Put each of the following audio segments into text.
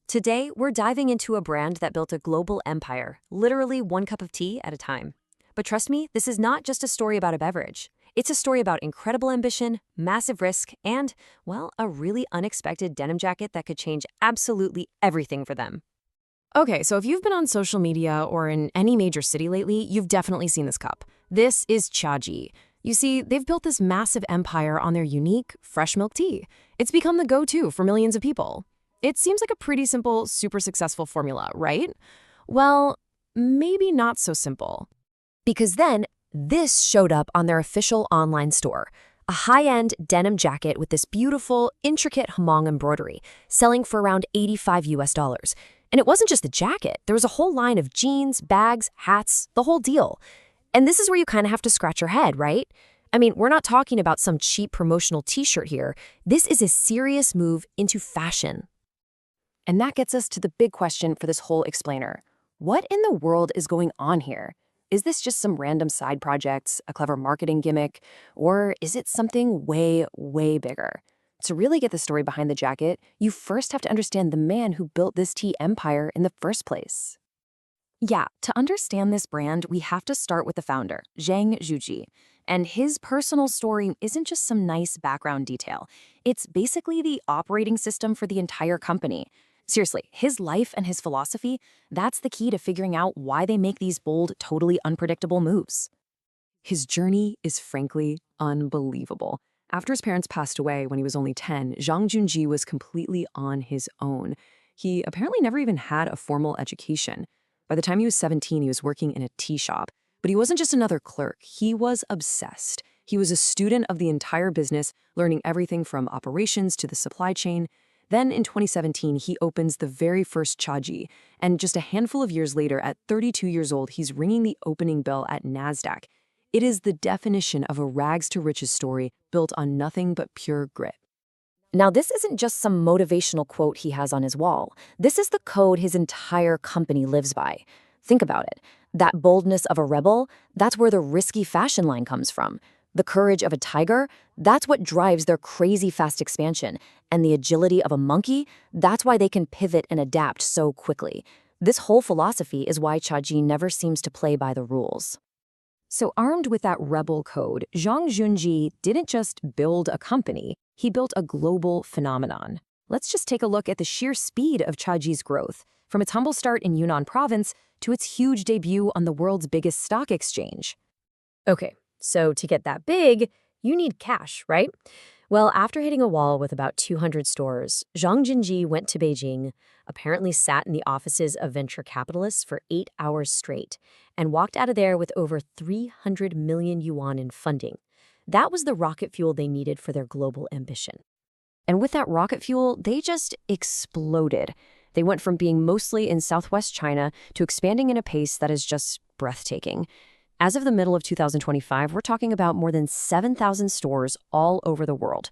Today, we're diving into a brand that built a global empire, literally one cup of tea at a time. But trust me, this is not just a story about a beverage. It's a story about incredible ambition, massive risk, and, well, a really unexpected denim jacket that could change absolutely everything for them. Okay, so if you've been on social media or in any major city lately, you've definitely seen this cup. This is Chaji. You see, they've built this massive empire on their unique, fresh milk tea. It's become the go-to for millions of people. It seems like a pretty simple, super successful formula, right? Well, maybe not so simple. Because then, this showed up on their official online store. A high-end denim jacket with this beautiful, intricate hmong embroidery, selling for around $85. And it wasn't just the jacket. There was a whole line of jeans, bags, hats, the whole deal. And this is where you kind of have to scratch your head, right? I mean, we're not talking about some cheap promotional t-shirt here. This is a serious move into fashion. And that gets us to the big question for this whole explainer. What in the world is going on here? Is this just some random side projects, a clever marketing gimmick, or is it something way, way bigger? To really get the story behind the jacket, you first have to understand the man who built this tea empire in the first place. Yeah, to understand this brand, we have to start with the founder, Zhang Junjie. And his personal story isn't just some nice background detail. It's basically the operating system for the entire company. Seriously, his life and his philosophy, that's the key to figuring out why they make these bold, totally unpredictable moves. His journey is frankly unbelievable. After his parents passed away when he was only 10, Zhang Junjie was completely on his own. He apparently never even had a formal education. By the time he was 17, he was working in a tea shop. But he wasn't just another clerk. He was obsessed. He was a student of the entire business, learning everything from operations to the supply chain. Then in 2017, he opens the very first Chaji. And just a handful of years later, at 32 years old, he's ringing the opening bell at NASDAQ. It is the definition of a rags-to-riches story built on nothing but pure grit. Now, this isn't just some motivational quote he has on his wall. This is the code his entire company lives by. Think about it. That boldness of a rebel, that's where the risky fashion line comes from. The courage of a tiger, that's what drives their crazy fast expansion. And the agility of a monkey, that's why they can pivot and adapt so quickly. This whole philosophy is why Chaji never seems to play by the rules. So armed with that rebel code, Zhang Junjie didn't just build a company, he built a global phenomenon. Let's just take a look at the sheer speed of Chaji's growth, from its humble start in Yunnan province to its huge debut on the world's biggest stock exchange. Okay, so to get that big, you need cash, right? Well, after hitting a wall with about 200 stores, Zhang Junjie went to Beijing, apparently sat in the offices of venture capitalists for 8 hours straight, and walked out of there with over 300 million yuan in funding. That was the rocket fuel they needed for their global ambition. And with that rocket fuel, they just exploded. They went from being mostly in southwest China to expanding in a pace that is just breathtaking. As of the middle of 2025, we're talking about more than 7,000 stores all over the world.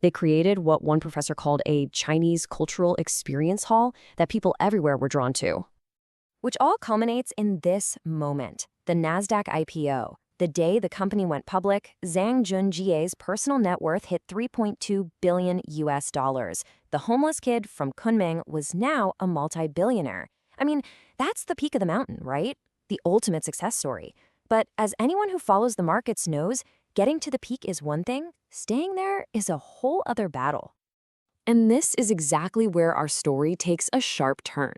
They created what one professor called a Chinese cultural experience hall that people everywhere were drawn to. Which all culminates in this moment, the NASDAQ IPO. The day the company went public, Zhang Junjie's personal net worth hit $3.2 billion. The homeless kid from Kunming was now a multi-billionaire. I mean, that's the peak of the mountain, right? The ultimate success story. But as anyone who follows the markets knows, getting to the peak is one thing, staying there is a whole other battle. And this is exactly where our story takes a sharp turn.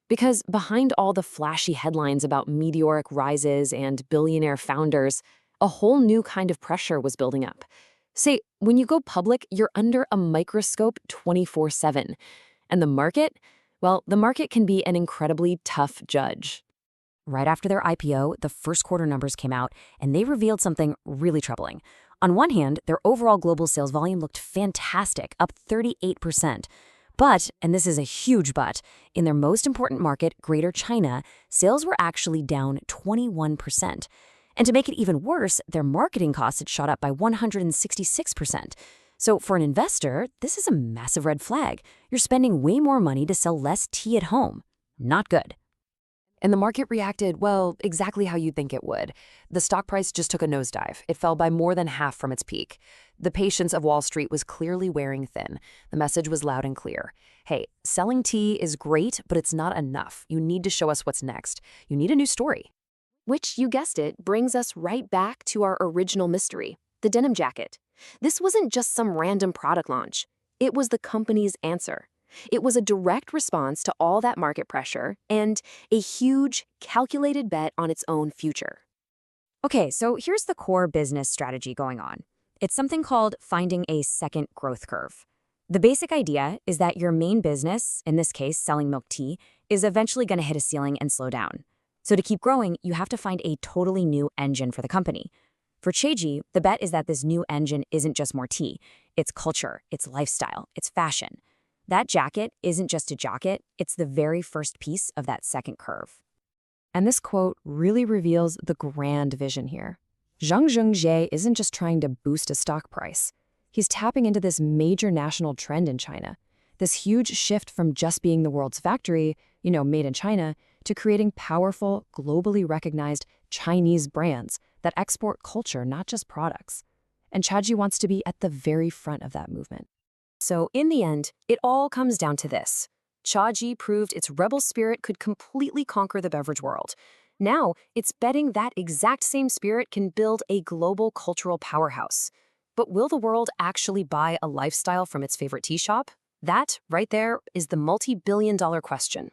Because behind all the flashy headlines about meteoric rises and billionaire founders, a whole new kind of pressure was building up. Say, when you go public, you're under a microscope 24/7. And the market? Well, the market can be an incredibly tough judge. Right after their IPO, the first quarter numbers came out, and they revealed something really troubling. On one hand, their overall global sales volume looked fantastic, up 38%. But, and this is a huge but, in their most important market, Greater China, sales were actually down 21%. And to make it even worse, their marketing costs had shot up by 166%. So for an investor, this is a massive red flag. You're spending way more money to sell less tea at home. Not good. And the market reacted, well, exactly how you'd think it would. The stock price just took a nosedive. It fell by more than half from its peak. The patience of Wall Street was clearly wearing thin. The message was loud and clear. Hey, selling tea is great, but it's not enough. You need to show us what's next. You need a new story. Which, you guessed it, brings us right back to our original mystery, the denim jacket. This wasn't just some random product launch. It was the company's answer. It was a direct response to all that market pressure and a huge, calculated bet on its own future. Okay, so here's the core business strategy going on. It's something called finding a second growth curve. The basic idea is that your main business, in this case selling milk tea, is eventually going to hit a ceiling and slow down. So to keep growing, you have to find a totally new engine for the company. For Chaji, the bet is that this new engine isn't just more tea. It's culture, it's lifestyle, it's fashion. That jacket isn't just a jacket, it's the very first piece of that second curve. And this quote really reveals the grand vision here. Zhang Junjie isn't just trying to boost a stock price. He's tapping into this major national trend in China, this huge shift from just being the world's factory, made in China, to creating powerful, globally recognized Chinese brands that export culture, not just products. And Chaji wants to be at the very front of that movement. So in the end, it all comes down to this. Chaji proved its rebel spirit could completely conquer the beverage world. Now, it's betting that exact same spirit can build a global cultural powerhouse. But will the world actually buy a lifestyle from its favorite tea shop? That, right there, is the multi-billion-dollar question.